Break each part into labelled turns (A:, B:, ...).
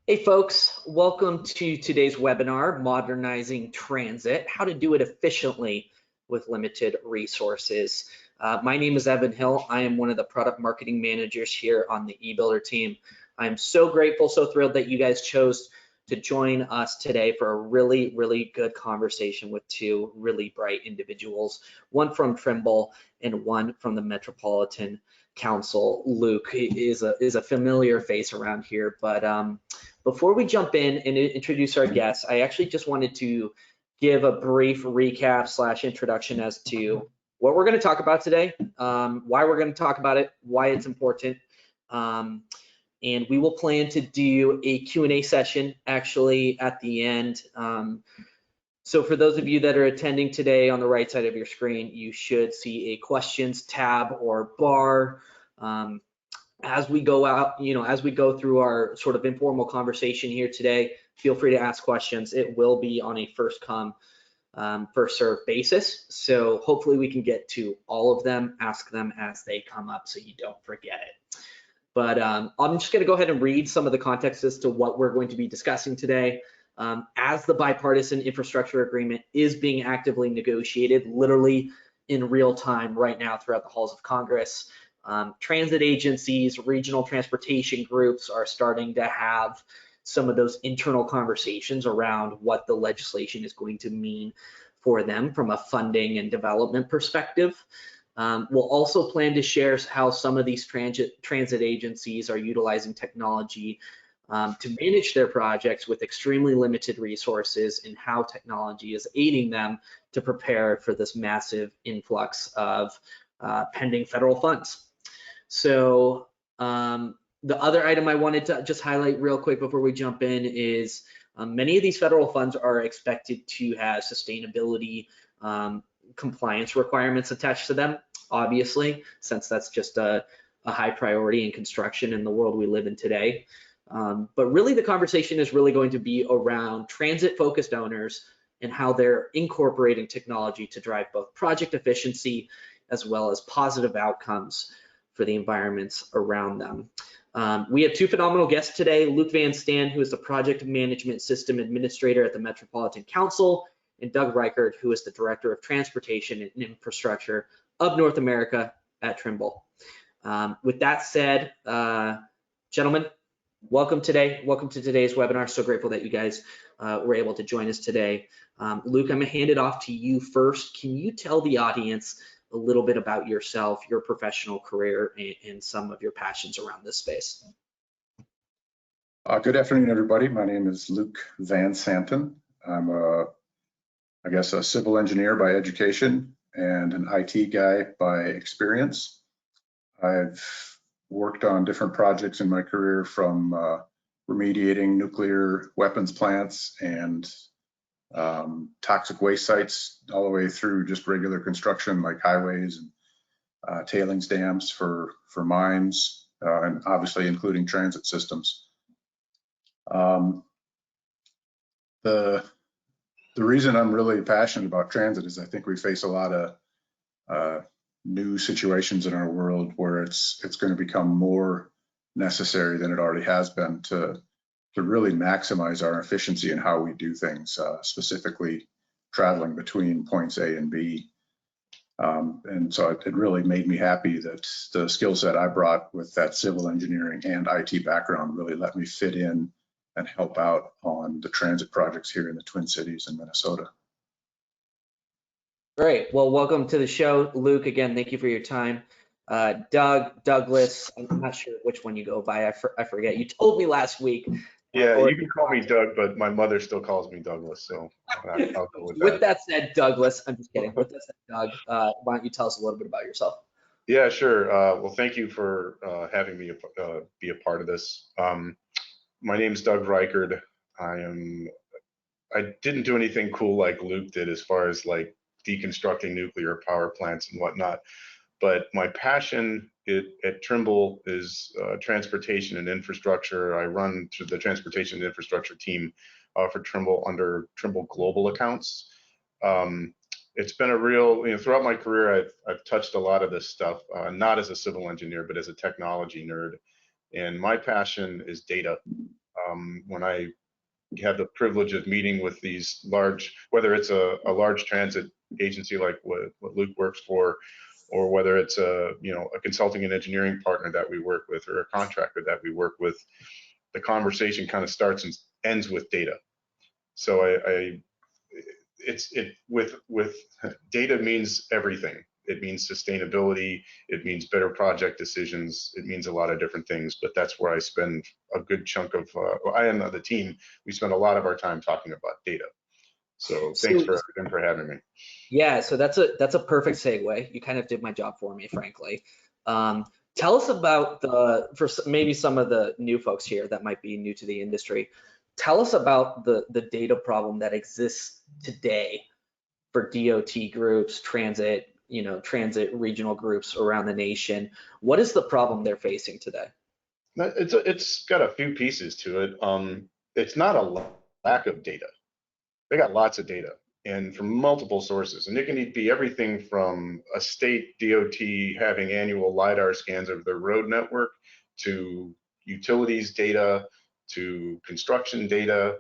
A: Hey folks, welcome to today's webinar, Modernizing Transit, how to do it efficiently with limited resources. My name is Evan Hill. I am one of the product marketing managers here on the eBuilder team. I'm so grateful, so thrilled that you guys chose to join us today for a really good conversation with two really bright individuals, one from Trimble and one from the Metropolitan Council. Luke is a familiar face around here, but before we jump in and introduce our guests, I actually just wanted to give a brief recap / introduction as to what we're going to talk about today, why we're going to talk about it, why it's important, and we will plan to do a Q&A session actually at the end. So for those of you that are attending today, on the right side of your screen, you should see a questions tab or bar. As we go out, as we go through our sort of informal conversation here today, feel free to ask questions. It will be on a first come, first serve basis. So hopefully we can get to all of them, ask them as they come up so you don't forget it. But I'm just going to go ahead and read some of the context as to what we're going to be discussing today. As the bipartisan infrastructure agreement is being actively negotiated, literally in real time right now throughout the halls of Congress, transit agencies, regional transportation groups are starting to have some of those internal conversations around what the legislation is going to mean for them from a funding and development perspective. We'll also plan to share how some of these transit agencies are utilizing technology to manage their projects with extremely limited resources and how technology is aiding them to prepare for this massive influx of pending federal funds. So the other item I wanted to just highlight real quick before we jump in is many of these federal funds are expected to have sustainability compliance requirements attached to them, obviously, since that's just a high priority in construction in the world we live in today. But really the conversation is really going to be around transit-focused owners and how they're incorporating technology to drive both project efficiency as well as positive outcomes for the environments around them. We have two phenomenal guests today, Luke Van Stan, who is the Project Management System Administrator at the Metropolitan Council, and Doug Reichert, who is the Director of Transportation and Infrastructure of North America at Trimble. With that said, gentlemen, welcome today. Welcome to today's webinar. So grateful that you guys were able to join us today. Luke, I'm gonna hand it off to you first. Can you tell the audience a little bit about yourself, your professional career, and some of your passions around this space?
B: Good afternoon, everybody. My name is Luke Van Santen. I'm I guess a civil engineer by education and an IT guy by experience. I've worked on different projects in my career, from remediating nuclear weapons plants and toxic waste sites, all the way through just regular construction like highways and tailings dams for mines, and obviously including transit systems. The reason I'm really passionate about transit is I think we face a lot of new situations in our world where it's going to become more necessary than it already has been to really maximize our efficiency in how we do things, specifically traveling between points A and B. And so it really made me happy that the skill set I brought with that civil engineering and IT background really let me fit in and help out on the transit projects here in the Twin Cities in Minnesota.
A: Great. Well, welcome to the show, Luke. Again, thank you for your time. Douglas, I'm not sure which one you go by. I forget. You told me last week.
C: Yeah, you can call me Doug, but my mother still calls me Douglas, so I'll go with that.
A: With that said, Douglas, I'm just kidding. With that said, Doug, why don't you tell us a little bit about yourself?
C: Yeah, sure. Well, thank you for having me be a part of this. My name's Doug Reichert. I didn't do anything cool like Luke did as far as like deconstructing nuclear power plants and whatnot, but my passion at Trimble is transportation and infrastructure. I run through the transportation and infrastructure team for Trimble under Trimble Global Accounts. It's been a real, throughout my career, I've touched a lot of this stuff, not as a civil engineer, but as a technology nerd. And my passion is data. When I have the privilege of meeting with these large, whether it's a large transit agency like what Luke works for, or whether it's a consulting and engineering partner that we work with, or a contractor that we work with, the conversation kind of starts and ends with data. So with data means everything. It means sustainability. It means better project decisions. It means a lot of different things. But that's where I spend a good chunk of. I and the team. We spend a lot of our time talking about data. So thanks for having me.
A: Yeah, so that's a perfect segue. You kind of did my job for me, frankly. Tell us about for maybe some of the new folks here that might be new to the industry. Tell us about the data problem that exists today for DOT groups, transit regional groups around the nation. What is the problem they're facing today?
C: It's got a few pieces to it. It's not a lack of data. They got lots of data, and from multiple sources, and it can be everything from a state DOT having annual LiDAR scans of their road network, to utilities data, to construction data.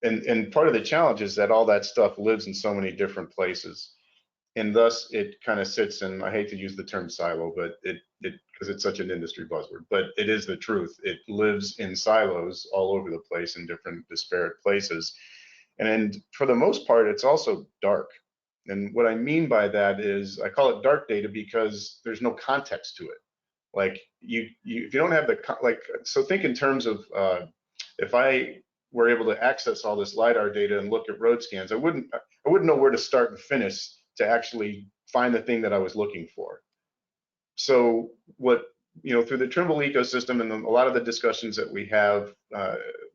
C: And part of the challenge is that all that stuff lives in so many different places, and thus it kind of sits in, I hate to use the term silo, but it because it's such an industry buzzword, but it is the truth. It lives in silos all over the place in different disparate places. And for the most part, it's also dark. And what I mean by that is I call it dark data because there's no context to it. Like if you don't have so think in terms of if I were able to access all this LiDAR data and look at road scans, I wouldn't know where to start and finish to actually find the thing that I was looking for. So through the Trimble ecosystem and a lot of the discussions that we have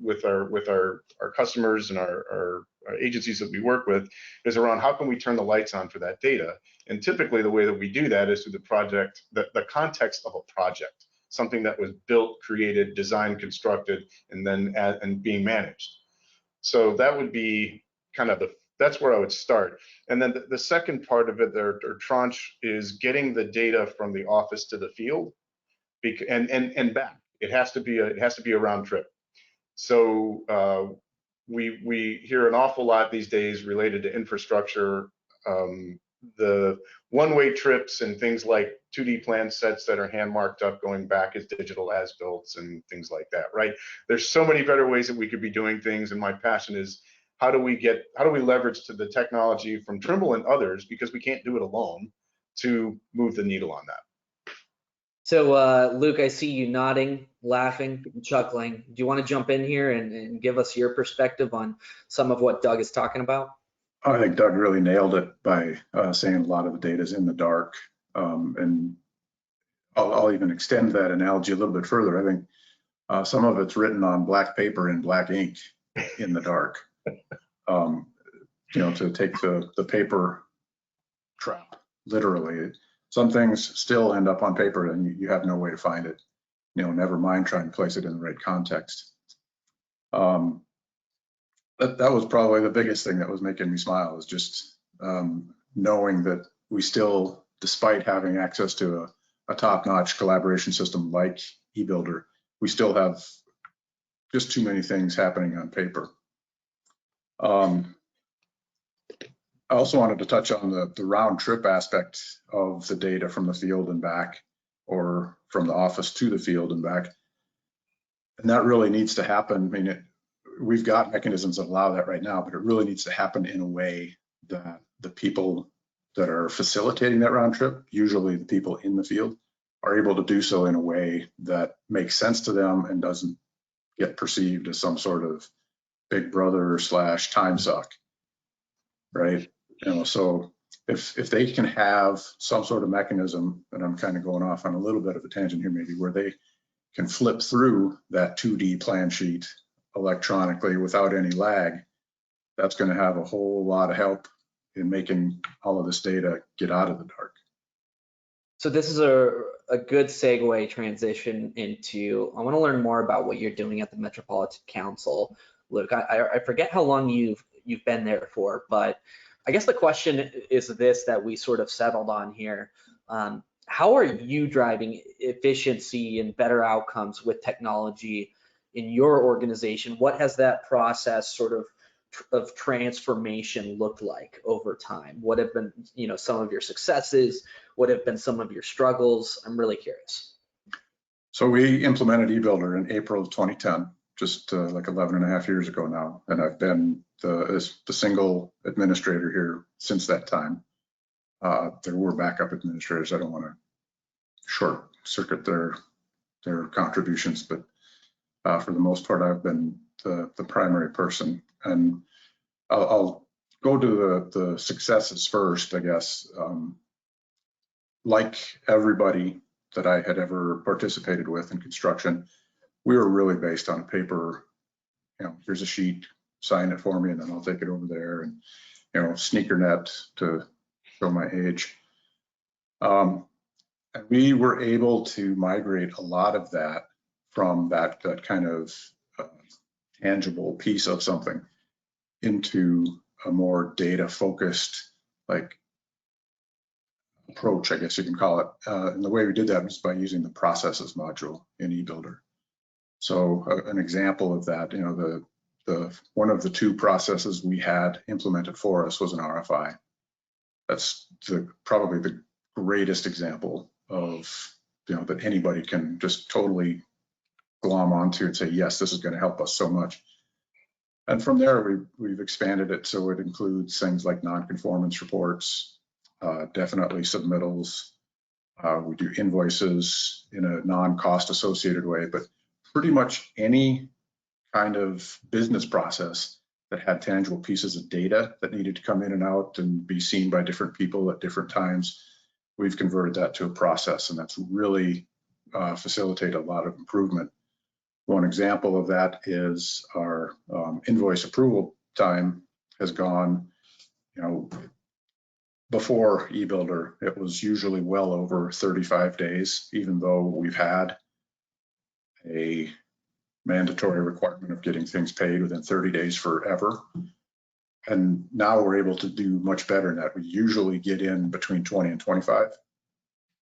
C: with our customers and our agencies that we work with is around how can we turn the lights on for that data. And typically the way that we do that is through the context of a project, something that was built, created, designed, constructed, and then being managed. So that would be kind of that's where I would start. And then the second part of it, or tranche, is getting the data from the office to the field, and back. It has to be a round trip. So we hear an awful lot these days related to infrastructure. The one-way trips and things like 2D plan sets that are hand marked up going back as digital as-builts and things like that, right? There's so many better ways that we could be doing things, and my passion is how do we leverage to the technology from Trimble and others, because we can't do it alone, to move the needle on that.
A: So Luke, I see you nodding, laughing, chuckling. Do you want to jump in here and give us your perspective on some of what Doug is talking about?
B: I think Doug really nailed it by saying a lot of the data is in the dark. And I'll even extend that analogy a little bit further. I think some of it's written on black paper in black ink in the dark. To take the paper trap literally. Some things still end up on paper and you have no way to find it. Never mind trying to place it in the right context. That was probably the biggest thing that was making me smile, is just knowing that we still, despite having access to a top-notch collaboration system like eBuilder, we still have just too many things happening on paper. I also wanted to touch on the round trip aspect of the data from the field and back, or from the office to the field and back. And that really needs to happen. I mean, we've got mechanisms that allow that right now, but it really needs to happen in a way that the people that are facilitating that round trip, usually the people in the field, are able to do so in a way that makes sense to them and doesn't get perceived as some sort of big brother / time suck, right? So if they can have some sort of mechanism, and I'm kind of going off on a little bit of a tangent here maybe, where they can flip through that 2D plan sheet electronically without any lag, that's going to have a whole lot of help in making all of this data get out of the dark.
A: So this is a good segue transition into, I want to learn more about what you're doing at the Metropolitan Council. Luke, I forget how long you've been there for, but I guess the question is this that we sort of settled on here. How are you driving efficiency and better outcomes with technology in your organization, what has that process sort of transformation looked like over time? What have been, some of your successes? What have been some of your struggles? I'm really curious.
B: So we implemented eBuilder in April of 2010, just like 11 and a half years ago now. And I've been the single administrator here since that time. There were backup administrators. I don't want to short circuit their contributions, but for the most part, I've been the primary person. And I'll go to the successes first, I guess. Like everybody that I had ever participated with in construction, we were really based on paper. Here's a sheet, sign it for me, and then I'll take it over there. And sneaker net to show my age. And we were able to migrate a lot of that from that kind of tangible piece of something into a more data focused approach, I guess you can call it. And the way we did that was by using the processes module in eBuilder. So an example of that, the one of the two processes we had implemented for us was an RFI. That's probably the greatest example of that anybody can just totally glom onto and say, yes, this is going to help us so much. And from there, we've expanded it so it includes things like non-conformance reports, definitely submittals. We do invoices in a non-cost associated way, but pretty much any kind of business process that had tangible pieces of data that needed to come in and out and be seen by different people at different times, we've converted that to a process, and that's really facilitated a lot of improvement. One example of that is our invoice approval time has gone, before eBuilder, it was usually well over 35 days, even though we've had a mandatory requirement of getting things paid within 30 days forever. And now we're able to do much better than that. We usually get in between 20 and 25.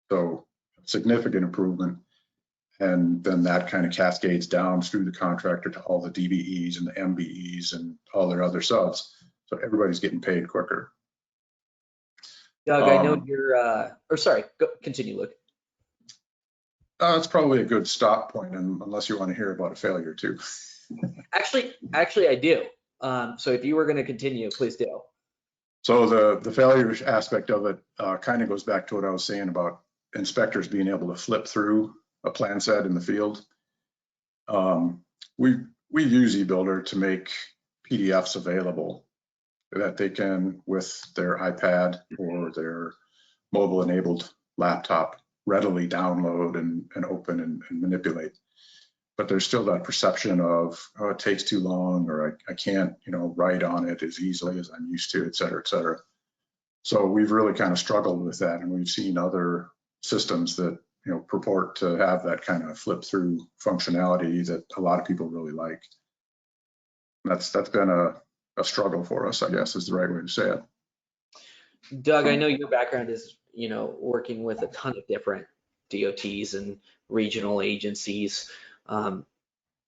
B: So significant improvement. And then that kind of cascades down through the contractor to all the DBEs and the MBEs and all their other subs. So everybody's getting paid quicker.
A: Doug, I know you're, sorry, continue, Luke.
B: It's probably a good stop point, unless you want to hear about a failure too.
A: Actually, I do. So if you were going to continue, please do.
B: So the failure aspect of it kind of goes back to what I was saying about inspectors being able to flip through a plan set in the field. We use eBuilder to make PDFs available that they can, with their iPad or their mobile enabled laptop, readily download and open and manipulate. But there's still that perception of, oh, it takes too long, or I can't, write on it as easily as I'm used to, et cetera, et cetera. So we've really kind of struggled with that, and we've seen other systems that purport to have that kind of flip through functionality that a lot of people really like. That's been a struggle for us, I guess, is the right way to say it.
A: Doug, I know your background is, working with a ton of different DOTs and regional agencies.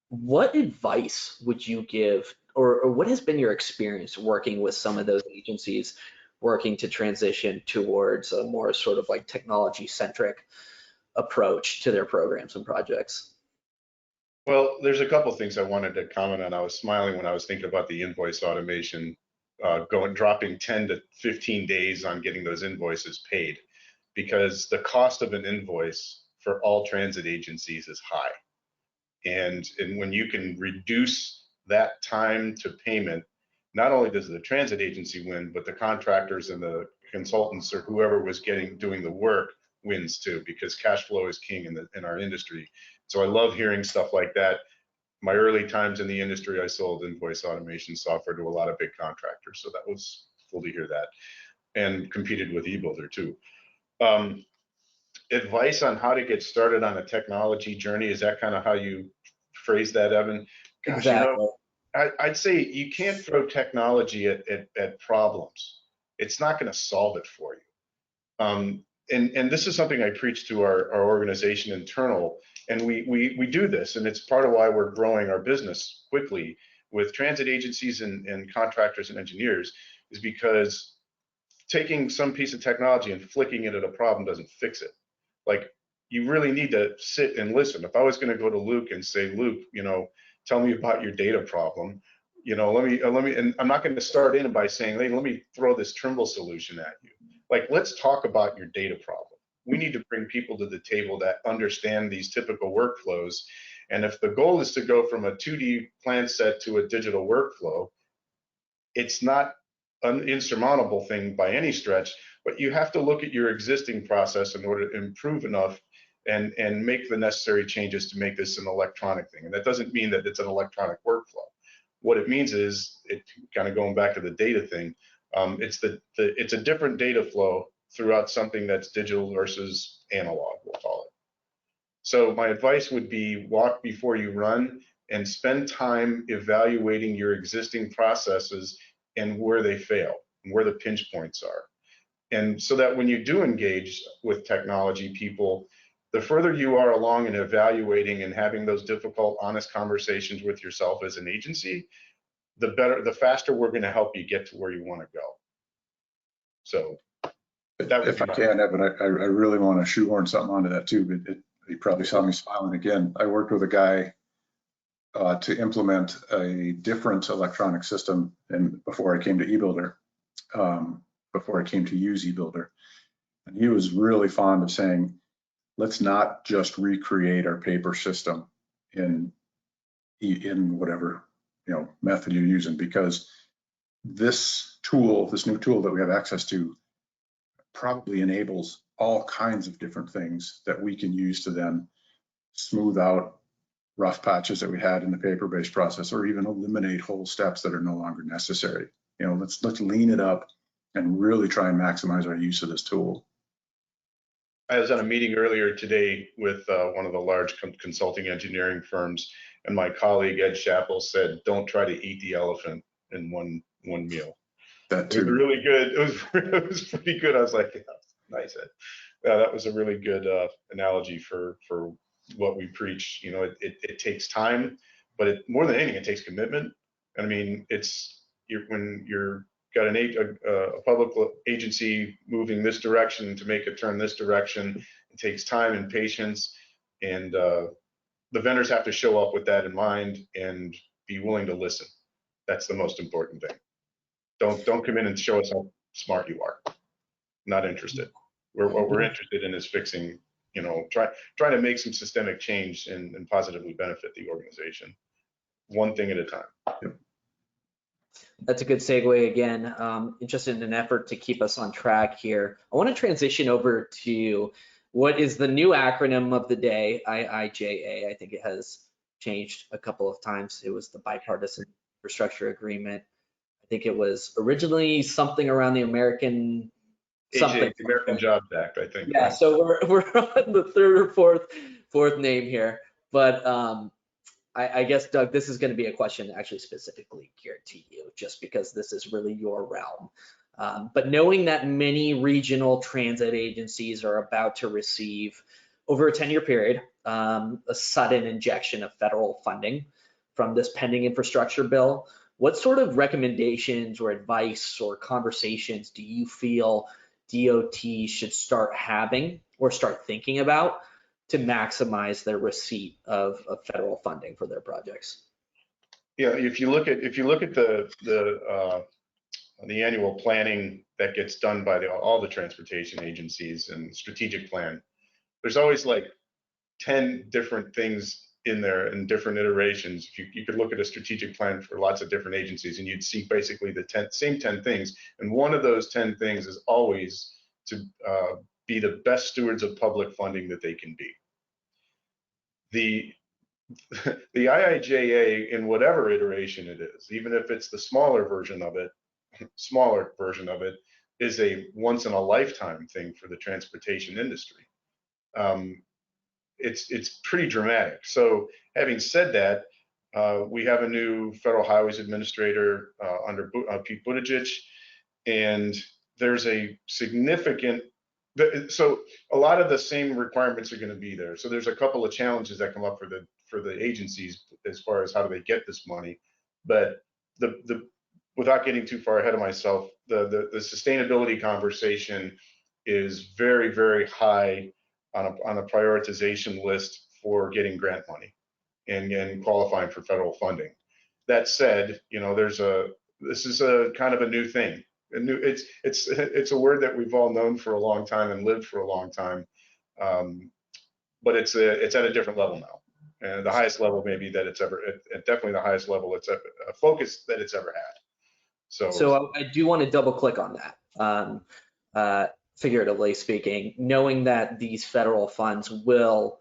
A: What advice would you give, or what has been your experience working with some of those agencies, working to transition towards a more sort of like technology-centric approach to their programs and projects?
C: Well, there's a couple things I wanted to comment on. I was smiling when I was thinking about the invoice automation dropping 10 to 15 days on getting those invoices paid, because the cost of an invoice for all transit agencies is high. And when you can reduce that time to payment, not only does the transit agency win, but the contractors and the consultants or whoever was doing the work wins too, because cash flow is king in our industry. So I love hearing stuff like that. My early times in the industry, I sold invoice automation software to a lot of big contractors. So that was cool to hear that, and competed with eBuilder too. Advice on how to get started on a technology journey, is that kind of how you phrase that, Evan? Gosh,
A: Exactly.
C: I'd say you can't throw technology at problems. It's not going to solve it for you. And this is something I preach to our organization internal, And we do this, and it's part of why we're growing our business quickly with transit agencies and contractors and engineers, is because taking some piece of technology and flicking it at a problem doesn't fix it. Like, you really need to sit and listen. If I was going to go to Luke and say, Luke, tell me about your data problem, let me, and I'm not going to start in by saying, hey, let me throw this Trimble solution at you. Like, let's talk about your data problem. We need to bring people to the table that understand these typical workflows. And if the goal is to go from a 2D plan set to a digital workflow, it's not an insurmountable thing by any stretch, but you have to look at your existing process in order to improve enough and make the necessary changes to make this an electronic thing. And that doesn't mean that it's an electronic workflow. What it means is, it kind of going back to the data thing, it's a different data flow throughout something that's digital versus analog, we'll call it. So my advice would be, walk before you run, and spend time evaluating your existing processes and where they fail and where the pinch points are. And so that when you do engage with technology people, the further you are along in evaluating and having those difficult, honest conversations with yourself as an agency, the better, the faster we're going to help you get to where you want to go. So that would
B: if I can, Evan, I really want to shoehorn something onto that too, but you probably saw me smiling again. I worked with a guy to implement a different electronic system, and before I came to eBuilder, before I came to use eBuilder, and he was really fond of saying, let's not just recreate our paper system in whatever method you're using, because this new tool that we have access to probably enables all kinds of different things that we can use to then smooth out rough patches that we had in the paper-based process, or even eliminate whole steps that are no longer necessary. Let's lean it up and really try and maximize our use of this tool.
C: I was on a meeting earlier today with one of the large consulting engineering firms, and my colleague Ed Chappell said, "Don't try to eat the elephant in one meal."
B: That too.
C: It was really good. It was pretty good. I was like, yeah, nice, Ed. That was a really good analogy for what we preach. It takes time, but more than anything, it takes commitment. And I mean, when you're got a public agency moving this direction to make a turn this direction, it takes time and patience, and the vendors have to show up with that in mind and be willing to listen. That's the most important thing. Don't come in and show us how smart you are. Not interested. What we're interested in is fixing, trying to make some systemic change and positively benefit the organization, one thing at a time.
B: Yep.
A: That's a good segue again. Just in an effort to keep us on track here, I want to transition over to what is the new acronym of the day, IIJA. I think it has changed a couple of times. It was the Bipartisan Infrastructure Agreement. I think it was originally something around the American something.
C: The American Jobs Act, I think.
A: Yeah, right? So we're on the third or fourth name here, but I guess, Doug, this is going to be a question actually specifically geared to you, just because this is really your realm. But knowing that many regional transit agencies are about to receive, over a 10-year period, a sudden injection of federal funding from this pending infrastructure bill, what sort of recommendations or advice or conversations do you feel DOT should start having or start thinking about to maximize their receipt of federal funding for their projects?
C: Yeah, if you look at the annual planning that gets done by all the transportation agencies and strategic plan, there's always like 10 different things in there in different iterations. You could look at a strategic plan for lots of different agencies, and you'd see basically the same 10 things. And one of those 10 things is always to be the best stewards of public funding that they can be. The IIJA, in whatever iteration it is, even if it's the smaller version of it, is a once in a lifetime thing for the transportation industry. It's pretty dramatic. So having said that, we have a new federal highways administrator under Pete Buttigieg, and there's So a lot of the same requirements are going to be there. So there's a couple of challenges that come up for the agencies as far as how do they get this money. But the without getting too far ahead of myself, the sustainability conversation is very, very high on a prioritization list for getting grant money and qualifying for federal funding. That said, you know, this is a kind of a new thing. It's a word that we've all known for a long time and lived for a long time, but it's at a different level now, and the highest level maybe that it's ever, definitely the highest level it's a focus that it's ever had.
A: So I do want to double click on that. Figuratively speaking, knowing that these federal funds will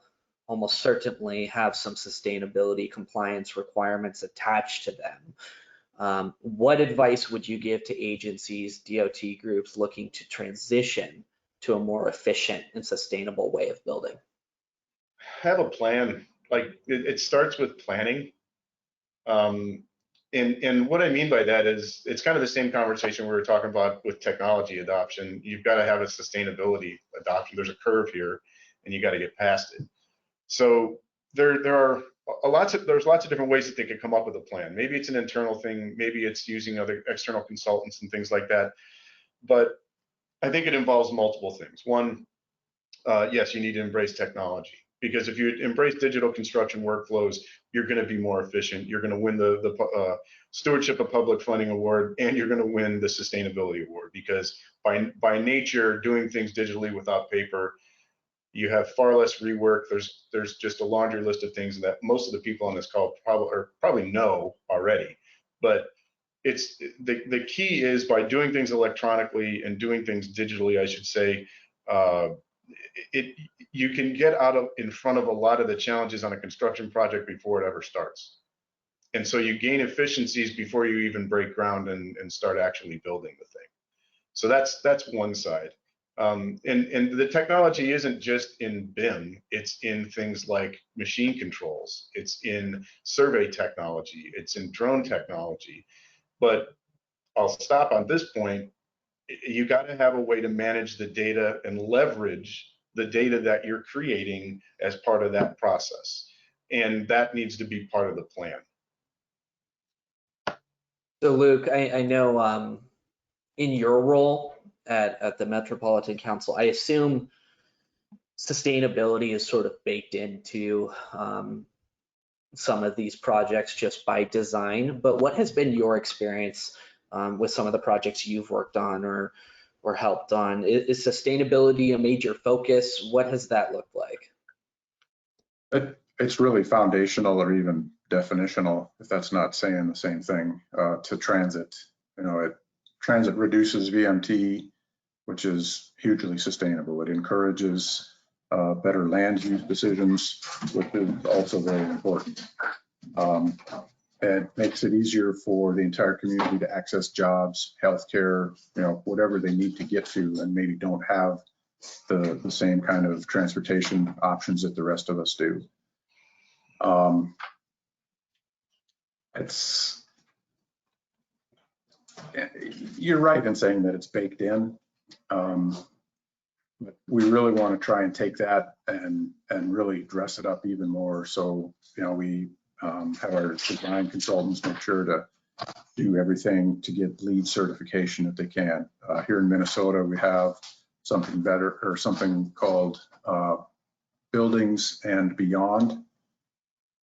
A: almost certainly have some sustainability compliance requirements attached to them. What advice would you give to agencies, DOT groups looking to transition to a more efficient and sustainable way of building?
C: Have a plan. Like it starts with planning. And what I mean by that is it's kind of the same conversation we were talking about with technology adoption. You've got to have a sustainability adoption. There's a curve here, and you got to get past it. So there's lots of different ways that they could come up with a plan. Maybe it's an internal thing. Maybe it's using other external consultants and things like that. But I think it involves multiple things. One, yes, you need to embrace technology, because if you embrace digital construction workflows, you're going to be more efficient. You're going to win the Stewardship of Public Funding Award, and you're going to win the Sustainability Award, because by nature, doing things digitally without paper, you have far less rework. There's just a laundry list of things that most of the people on this call probably know already. But it's the key is by doing things electronically and doing things digitally, I should say, you can get in front of a lot of the challenges on a construction project before it ever starts. And so you gain efficiencies before you even break ground and start actually building the thing. So that's one side. And the technology isn't just in BIM, it's in things like machine controls, it's in survey technology, it's in drone technology. But I'll stop on this point. You got to have a way to manage the data and leverage the data that you're creating as part of that process. And that needs to be part of the plan.
A: So Luke, I know in your role at the Metropolitan Council, I assume sustainability is sort of baked into some of these projects just by design, but what has been your experience with some of the projects you've worked on or helped on? Is sustainability a major focus? What has that looked like?
B: It's really foundational or even definitional, if that's not saying the same thing, to transit. You know, transit reduces VMT, which is hugely sustainable. It encourages better land use decisions, which is also very important. It makes it easier for the entire community to access jobs, healthcare, you know, whatever they need to get to, and maybe don't have the same kind of transportation options that the rest of us do. You're right in saying that it's baked in. But we really want to try and take that and really dress it up even more. So, you know, we have our design consultants make sure to do everything to get LEED certification if they can. Here in Minnesota, we have something better, or something called Buildings and Beyond.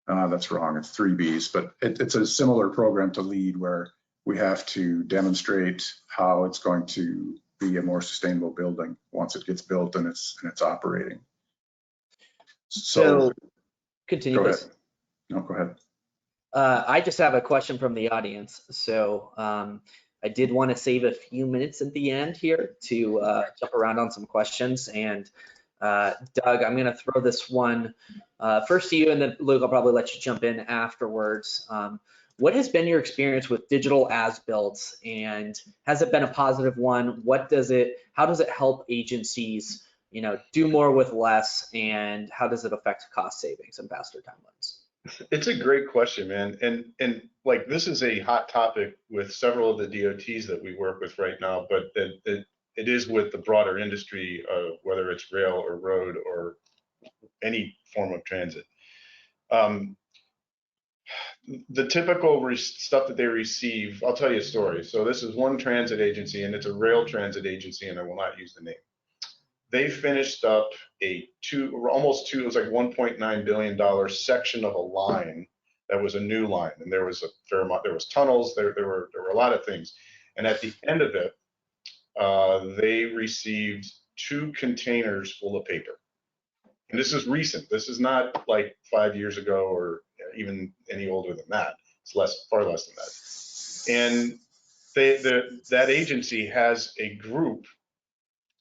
B: That's wrong, it's 3 Bs, but it's a similar program to LEED, where we have to demonstrate how it's going to be a more sustainable building once it gets built and it's operating. So
A: continue,
B: go
A: please.
B: ahead. No, go ahead.
A: I just have a question from the audience. So I did want to save a few minutes at the end here to jump around on some questions. And Doug, I'm going to throw this one first to you, and then Luke, I'll probably let you jump in afterwards. What has been your experience with digital as-builds, and has it been a positive one? How does it help agencies, you know, do more with less, and how does it affect cost savings and faster timelines?
C: It's a great question, man. And like, this is a hot topic with several of the DOTs that we work with right now, but it is with the broader industry, whether it's rail or road or any form of transit. The typical stuff that they receive, I'll tell you a story. So this is one transit agency, and it's a rail transit agency, and I will not use the name. They finished up a almost two, it was like $1.9 billion section of a line that was a new line, and there was a fair amount, there was tunnels, there were a lot of things. And at the end of it, they received 2 containers full of paper. And this is recent. This is not like 5 years ago or even any older than that. It's far less than that. And that agency has a group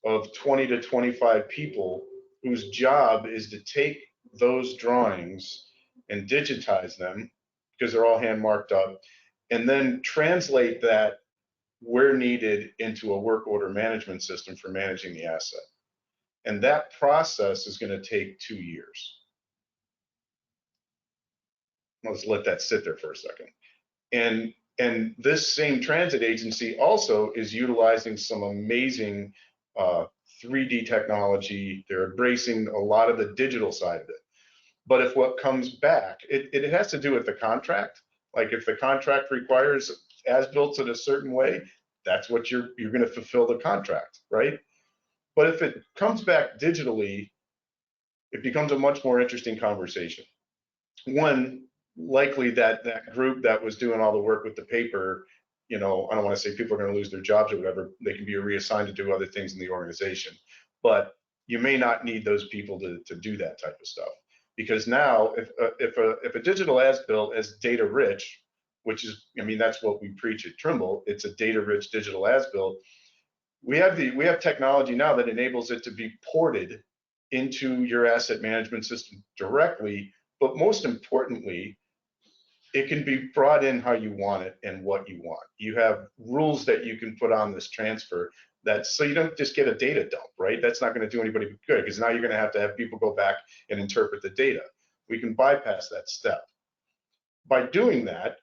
C: of 20 to 25 people whose job is to take those drawings and digitize them, because they're all hand marked up, and then translate that where needed into a work order management system for managing the asset. And that process is going to take 2 years. Let's let that sit there for a second. And this same transit agency also is utilizing some amazing 3D technology. They're embracing a lot of the digital side of it. But if what comes back, it has to do with the contract. Like if the contract requires as-built in a certain way, that's what you're going to fulfill the contract, right? But if it comes back digitally, it becomes a much more interesting conversation. One, likely that group that was doing all the work with the paper, I don't want to say people are going to lose their jobs or whatever, they can be reassigned to do other things in the organization. But you may not need those people to do that type of stuff. Because now, if a digital as-built is data rich, which is, that's what we preach at Trimble, it's a data rich digital as-built. We have technology now that enables it to be ported into your asset management system directly, but most importantly, it can be brought in how you want it and what you want. You have rules that you can put on this transfer so you don't just get a data dump, right? That's not going to do anybody good, because now you're going to have people go back and interpret the data. We can bypass that step. By doing that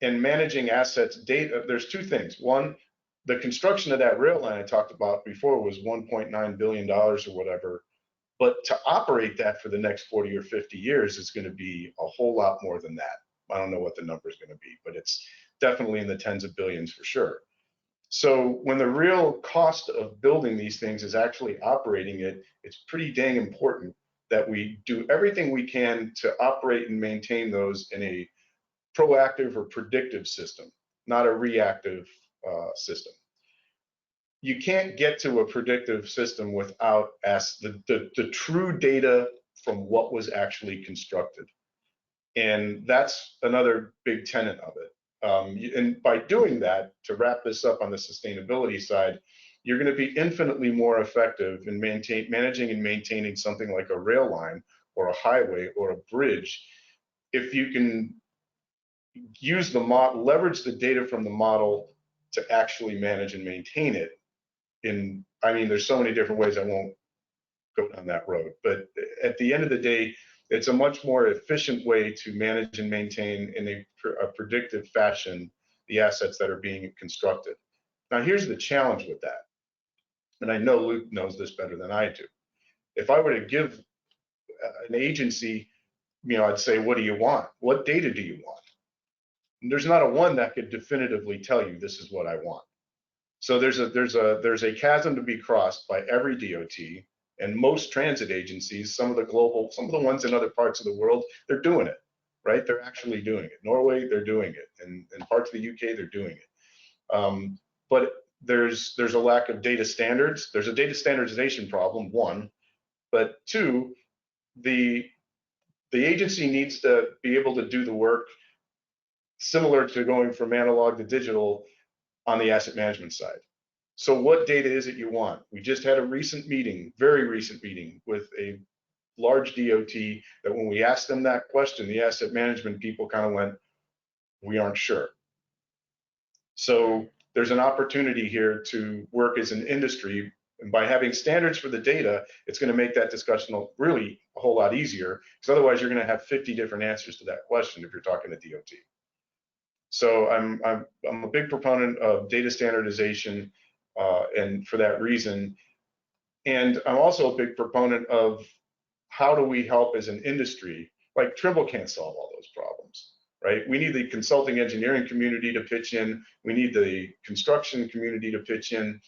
C: and managing assets data, there's 2 things. One, the construction of that rail line I talked about before was $1.9 billion or whatever. But to operate that for the next 40 or 50 years is going to be a whole lot more than that. I don't know what the number is going to be, but it's definitely in the tens of billions for sure. So when the real cost of building these things is actually operating it, it's pretty dang important that we do everything we can to operate and maintain those in a proactive or predictive system, not a reactive system. You can't get to a predictive system without the true data from what was actually constructed. And that's another big tenet of it. And by doing that, to wrap this up on the sustainability side, you're going to be infinitely more effective in managing and maintaining something like a rail line or a highway or a bridge if you can use the model, leverage the data from the model to actually manage and maintain it. There's so many different ways, I won't go down that road, but at the end of the day, it's a much more efficient way to manage and maintain in a predictive fashion the assets that are being constructed. Now, here's the challenge with that, and I know Luke knows this better than I do. If I were to give an agency, I'd say, what do you want? What data do you want? And there's not a one that could definitively tell you this is what I want. So there's a chasm to be crossed by every DOT. And most transit agencies, some of the ones in other parts of the world, they're doing it, right? They're actually doing it. Norway, they're doing it. And in parts of the UK, they're doing it. But there's a lack of data standards. There's a data standardization problem, 1. But 2, the agency needs to be able to do the work similar to going from analog to digital on the asset management side. So what data is it you want? We just had a recent meeting, very recent meeting with a large DOT that when we asked them that question, the asset management people kind of went, we aren't sure. So there's an opportunity here to work as an industry, and by having standards for the data, it's going to make that discussion really a whole lot easier, because otherwise you're going to have 50 different answers to that question if you're talking to DOT. So I'm a big proponent of data standardization. and for that reason. And I'm also a big proponent of how do we help as an industry? Like Trimble can't solve all those problems, right? We need the consulting engineering community to pitch in. We need the construction community to pitch in.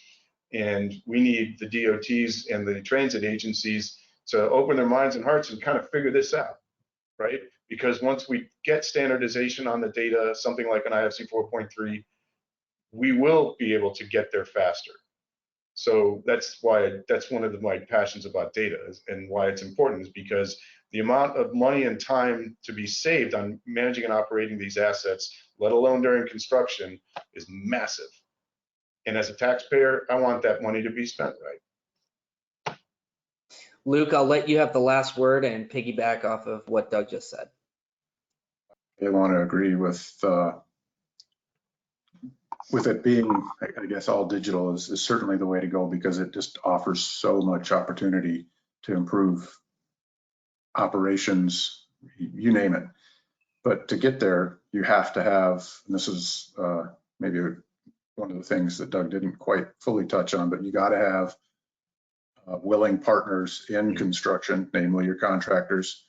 C: And we need the DOTs and the transit agencies to open their minds and hearts and kind of figure this out, right? Because once we get standardization on the data, something like an IFC 4.3, we will be able to get there faster. So that's why, that's one of my passions about data, and why it's important is because the amount of money and time to be saved on managing and operating these assets, let alone during construction, is massive. And as a taxpayer, I want that money to be spent right.
A: Luke, I'll let you have the last word and piggyback off of what Doug just said.
B: I want to agree with it being, I guess, all digital is certainly the way to go, because it just offers so much opportunity to improve operations, you name it. But to get there, you have to have, and this is maybe one of the things that Doug didn't quite fully touch on, but you got to have willing partners in construction, namely your contractors.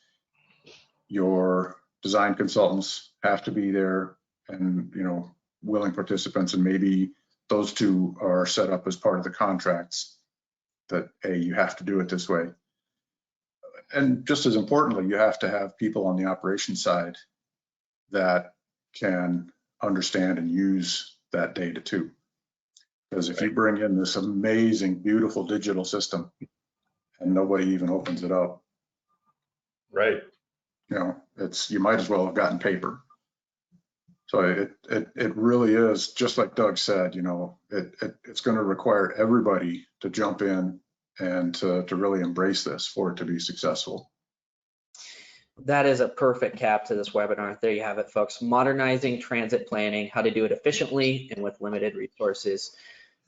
B: Your design consultants have to be there, and willing participants, and maybe those two are set up as part of the contracts that, hey, you have to do it this way. And just as importantly, you have to have people on the operations side that can understand and use that data too. Because if you bring in this amazing, beautiful digital system and nobody even opens it up,
C: right?
B: You might as well have gotten paper. So it really is, just like Doug said, it's going to require everybody to jump in and to really embrace this for it to be successful.
A: That is a perfect cap to this webinar. There you have it, folks. Modernizing transit planning, how to do it efficiently and with limited resources.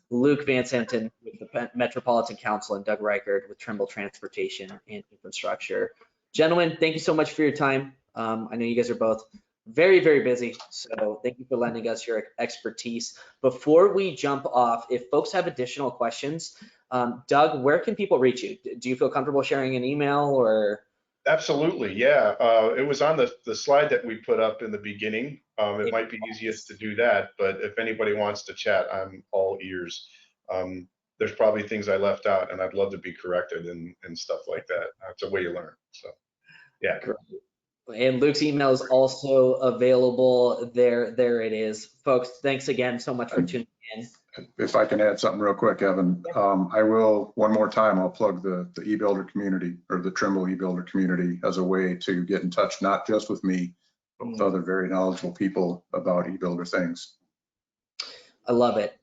A: Luke Van Santen with the Metropolitan Council and Doug Reichert with Trimble Transportation and Infrastructure. Gentlemen, thank you so much for your time. I know you guys are both very, very busy, so thank you for lending us your expertise. Before we jump off, if folks have additional questions, Doug, where can people reach you? Do you feel comfortable sharing an email or?
C: Absolutely, yeah. It was on the slide that we put up in the beginning. It might be easiest to do that, but if anybody wants to chat, I'm all ears. There's probably things I left out, and I'd love to be corrected and stuff like that. It's a way you learn, so yeah.
A: Correct. And Luke's email is also available there. There it is. Folks, thanks again so much for tuning in.
B: If I can add something real quick, Evan, I will, one more time, I'll plug the eBuilder community, or the Trimble eBuilder community, as a way to get in touch, not just with me, but with other very knowledgeable people about eBuilder things.
A: I love it.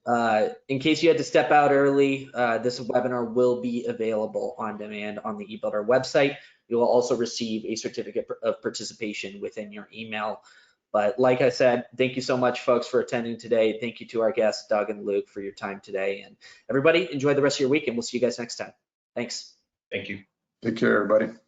A: In case you had to step out early, this webinar will be available on demand on the eBuilder website. You will also receive a certificate of participation within your email. But like I said, thank you so much, folks, for attending today. Thank you to our guests, Doug and Luke, for your time today. And everybody, enjoy the rest of your week, and we'll see you guys next time. Thanks.
C: Thank you.
B: Take care, everybody.